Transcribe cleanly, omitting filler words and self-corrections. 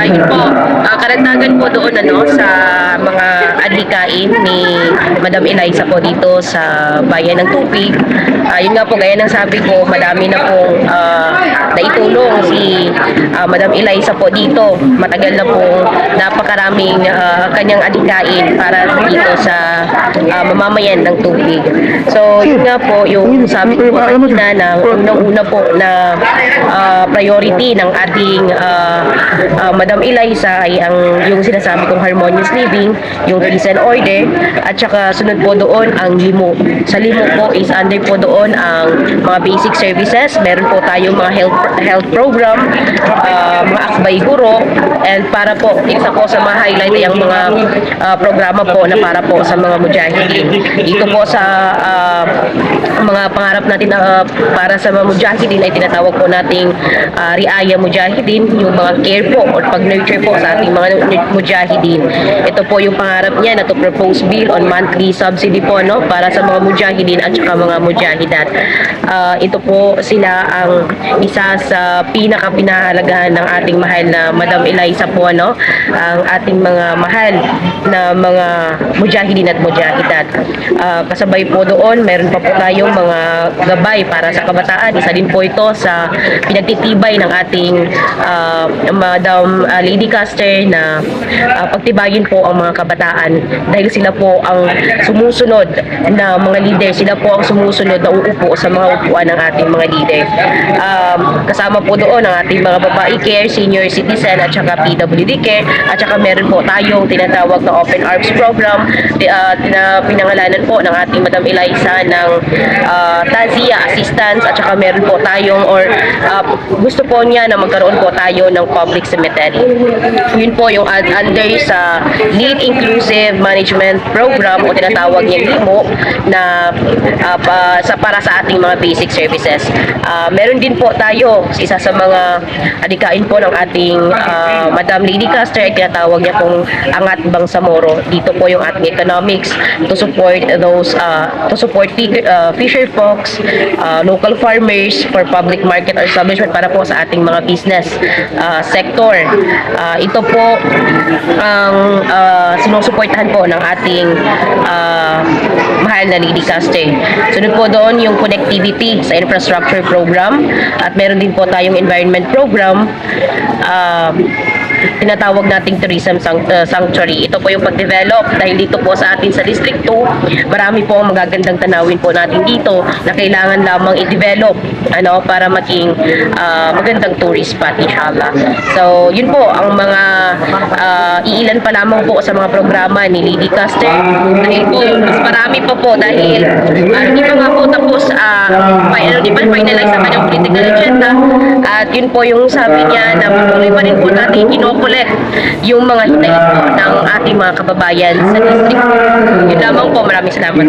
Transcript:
yun po, karagdagan po doon sa mga adhikain ni Madam Eliza po dito sa bayan ng Tupig. Yun nga po, gaya ng sabi ko, madami na pong naitulong si Madam Eliza po dito. Matagal na pong napakaraming kanyang adhikain para dito sa mamamayan ng Tupig. So, yun nga po, yung sabi ko po kanina na unang-una po na priority ng ating Madam Eliza ay yung sinasabi kong harmonious living, yung peace and order, at saka sunod po doon ang limo. Sa limo po is under po doon ang mga basic services. Meron po tayong mga health program, mga akbay guro, and para po, isa po sa mga highlight ay ang mga programa po na para po sa mga mujahideen. Dito po sa mga pangarap natin para sa mga mujahideen ay tinatawag po nating Riaya Mujahideen, yung mga care po or pag-nurture po sa ating mga mujahideen. Ito po yung pangarap niya na to propose bill on monthly subsidy po para sa mga mujahideen at saka mga mujahidat. Ito po sila ang isa sa pinakahalagahan ng ating mahal na Madam Eliza po, ang ating mga mahal na mga mujahideen at mujahidat. Kasabay po doon, meron pa po tayong mga gabay para sa kabataan. Isa din po ito sa pinagtitibay ng ating Madam Lady Caster na pagtibayin po ang mga kabataan dahil sila po ang sumusunod na mga leader. Sila po ang sumusunod na uupo sa mga upuan ng ating mga leader. Kasama po doon ang ating mga babae care, senior citizen at saka PWD care, at saka meron po tayong tinatawag na Open Arms Program na pinangalanan po ng ating Madam Eliza ng Tazia Assistance, at saka meron po tayong gusto po niya na magkaroon po tayo ng public cemetery. Yun po yung under sa Lead Inclusive Management Program o tinatawag niya LIMO na para sa ating mga basic services. Meron din po tayo isa sa mga adhikain po ng ating Madam Lady Caster ay tinatawag niya pong Angat Bangsamoro. Dito po yung ating economics to support fisher folks, local farmers for public market or establishment para po sa ating mga business sector. Ito po ang sinusuportahan po ng ating mahal na Lady Caster. Sunod po doon yung connectivity sa infrastructure program, at meron din po tayong environment program, tinatawag nating tourism sanctuary. Ito po yung pag-develop dahil dito po sa atin sa District 2, marami po ang magagandang tanawin po natin dito na kailangan lamang i-develop para maging magandang tourist spot, inshallah. So, yun po ang mga iilan pa lamang po sa mga programa ni Lady Caster. Dahil po, mas marami pa po dahil hindi pa nga po tapos di pa finalize ang kanyang political agenda, at yun po yung sabi niya na patuloy pa rin po natin kinokolekt yung mga hinayin po ng ating mga kababayan sa district. Yun lamang po, maraming salamat.